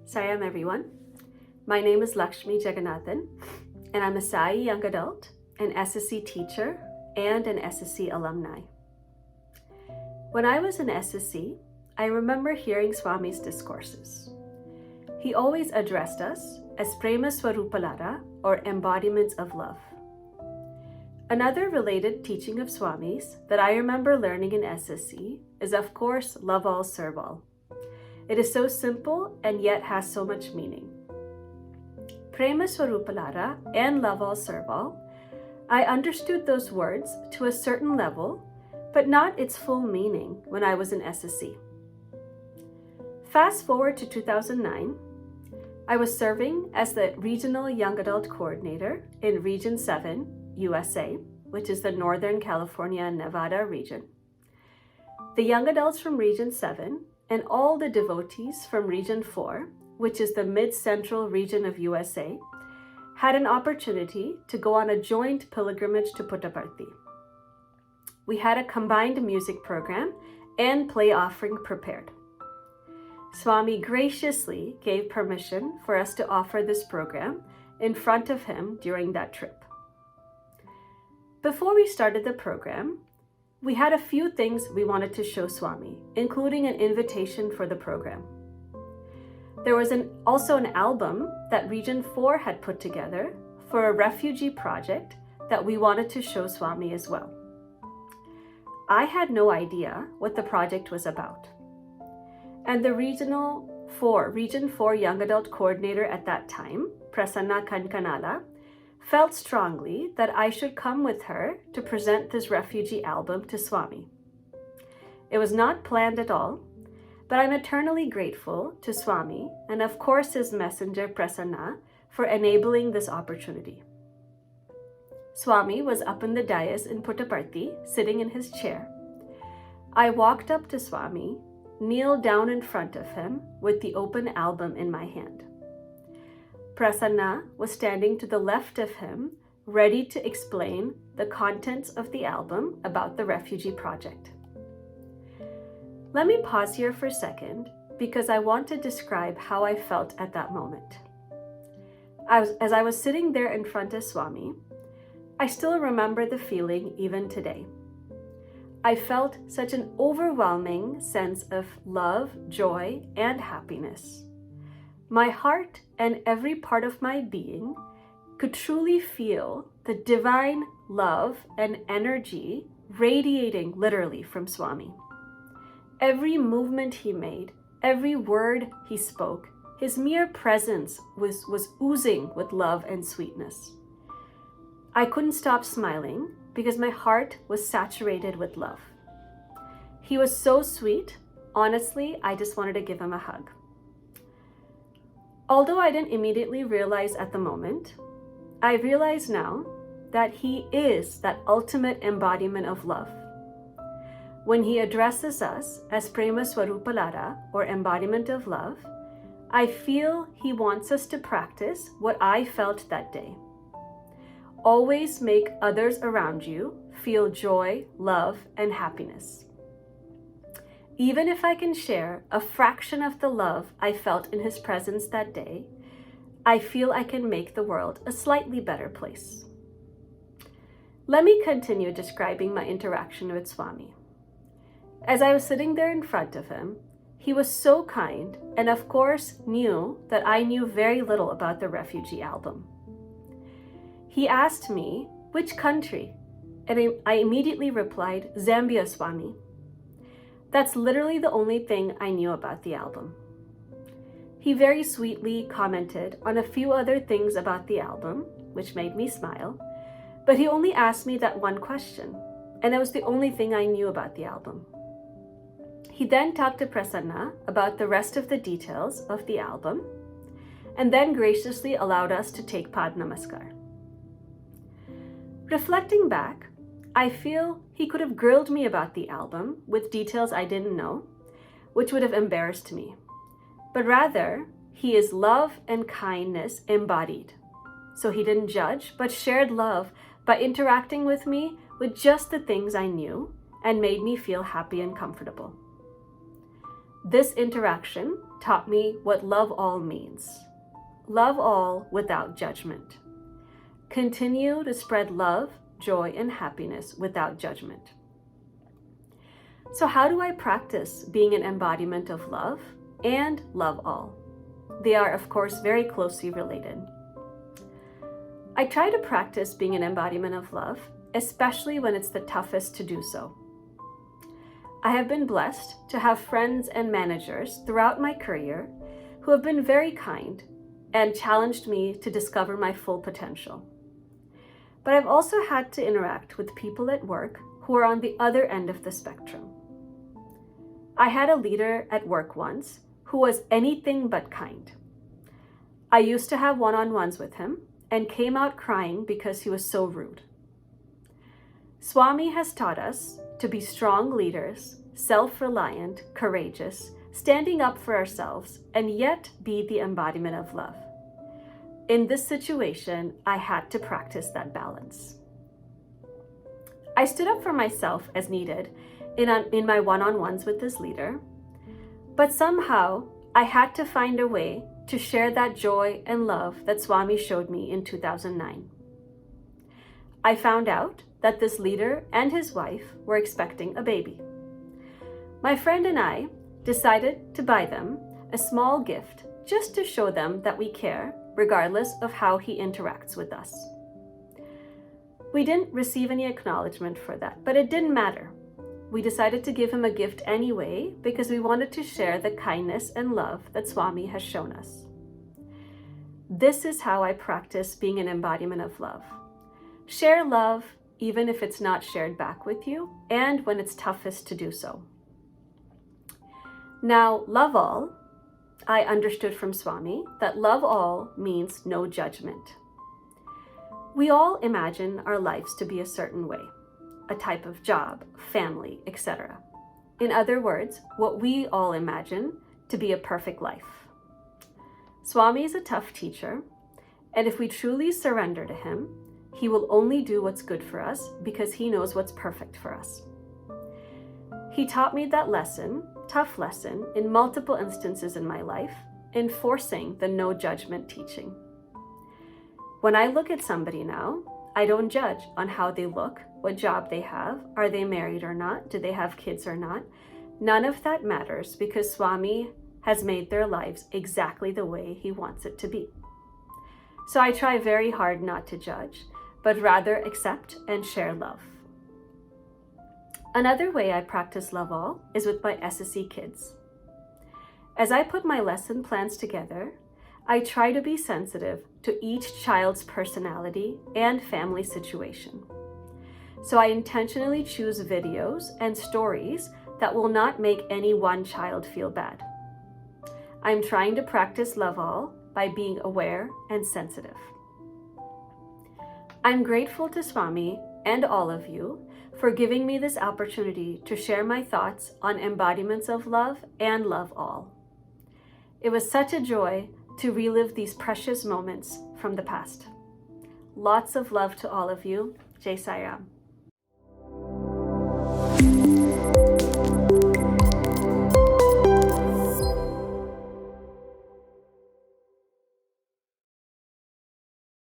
Sayam everyone. My name is Lakshmi Jagannathan, and I'm a Sai young adult, an SSC teacher, and an SSC alumni. When I was in SSC, I remember hearing Swami's discourses. He always addressed us as Prema Swarupalara, or embodiments of love. Another related teaching of Swami's that I remember learning in SSC is, of course, love all, serve all. It is so simple and yet has so much meaning. Prema Swarupalara and love all, serve all, I understood those words to a certain level, but not its full meaning when I was in SSC. Fast forward to 2009, I was serving as the Regional Young Adult Coordinator in Region 7, USA, which is the Northern California and Nevada region. The young adults from Region 7 and all the devotees from Region 4, which is the mid-central region of USA, had an opportunity to go on a joint pilgrimage to Puttaparthi. We had a combined music program and play offering prepared. Swami graciously gave permission for us to offer this program in front of him during that trip. Before we started the program, we had a few things we wanted to show Swami, including an invitation for the program. There was also an album that Region 4 had put together for a refugee project that we wanted to show Swami as well. I had no idea what the project was about. And the Region 4 Young Adult Coordinator at that time, Prasanna Kankanala, felt strongly that I should come with her to present this refugee album to Swami. It was not planned at all, but I'm eternally grateful to Swami and of course his messenger Prasanna for enabling this opportunity. Swami was up in the dais in Puttaparthi, sitting in his chair. I walked up to Swami, kneeled down in front of him with the open album in my hand. Prasanna was standing to the left of him, ready to explain the contents of the album about the refugee project. Let me pause here for a second because I want to describe how I felt at that moment. As I was sitting there in front of Swami, I still remember the feeling even today. I felt such an overwhelming sense of love, joy, and happiness. My heart and every part of my being could truly feel the divine love and energy radiating literally from Swami. Every movement he made, every word he spoke, his mere presence was oozing with love and sweetness. I couldn't stop smiling because my heart was saturated with love. He was so sweet. Honestly, I just wanted to give him a hug. Although I didn't immediately realize at the moment, I realize now that he is that ultimate embodiment of love. When he addresses us as Prema Swarupalara, or embodiment of love, I feel he wants us to practice what I felt that day. Always make others around you feel joy, love, and happiness. Even if I can share a fraction of the love I felt in his presence that day, I feel I can make the world a slightly better place. Let me continue describing my interaction with Swami. As I was sitting there in front of him, he was so kind and of course knew that I knew very little about the refugee album. He asked me, which country? And I immediately replied, Zambia, Swami. That's literally the only thing I knew about the album. He very sweetly commented on a few other things about the album, which made me smile, but he only asked me that one question, and it was the only thing I knew about the album. He then talked to Prasanna about the rest of the details of the album, and then graciously allowed us to take Pad Namaskar. Reflecting back, I feel he could have grilled me about the album with details I didn't know, which would have embarrassed me. But rather, he is love and kindness embodied. So he didn't judge, but shared love by interacting with me with just the things I knew and made me feel happy and comfortable. This interaction taught me what love all means. Love all without judgment. Continue to spread love, joy, and happiness without judgment. So how do I practice being an embodiment of love and love all? They are, of course, very closely related. I try to practice being an embodiment of love, especially when it's the toughest to do so. I have been blessed to have friends and managers throughout my career who have been very kind and challenged me to discover my full potential. But I've also had to interact with people at work who are on the other end of the spectrum. I had a leader at work once who was anything but kind. I used to have one-on-ones with him and came out crying because he was so rude. Swami has taught us to be strong leaders, self-reliant, courageous, standing up for ourselves, and yet be the embodiment of love. In this situation, I had to practice that balance. I stood up for myself as needed in my one-on-ones with this leader, but somehow I had to find a way to share that joy and love that Swami showed me in 2009. I found out that this leader and his wife were expecting a baby. My friend and I decided to buy them a small gift just to show them that we care, regardless of how he interacts with us. We didn't receive any acknowledgement for that, but it didn't matter. We decided to give him a gift anyway because we wanted to share the kindness and love that Swami has shown us. This is how I practice being an embodiment of love. Share love even if it's not shared back with you and when it's toughest to do so. Now, love all, I understood from Swami that love all means no judgment. We all imagine our lives to be a certain way, a type of job, family, etc. In other words, what we all imagine to be a perfect life. Swami is a tough teacher, and if we truly surrender to him, he will only do what's good for us because he knows what's perfect for us. He taught me that lesson, tough lesson, in multiple instances in my life, enforcing the no judgment teaching. When I look at somebody now, I don't judge on how they look, what job they have, are they married or not, do they have kids or not. None of that matters because Swami has made their lives exactly the way he wants it to be. So I try very hard not to judge, but rather accept and share love. Another way I practice love all is with my SSE kids. As I put my lesson plans together, I try to be sensitive to each child's personality and family situation. So I intentionally choose videos and stories that will not make any one child feel bad. I'm trying to practice love all by being aware and sensitive. I'm grateful to Swami and all of you for giving me this opportunity to share my thoughts on embodiments of love and love all. It was such a joy to relive these precious moments from the past. Lots of love to all of you. Jai Sai Ram.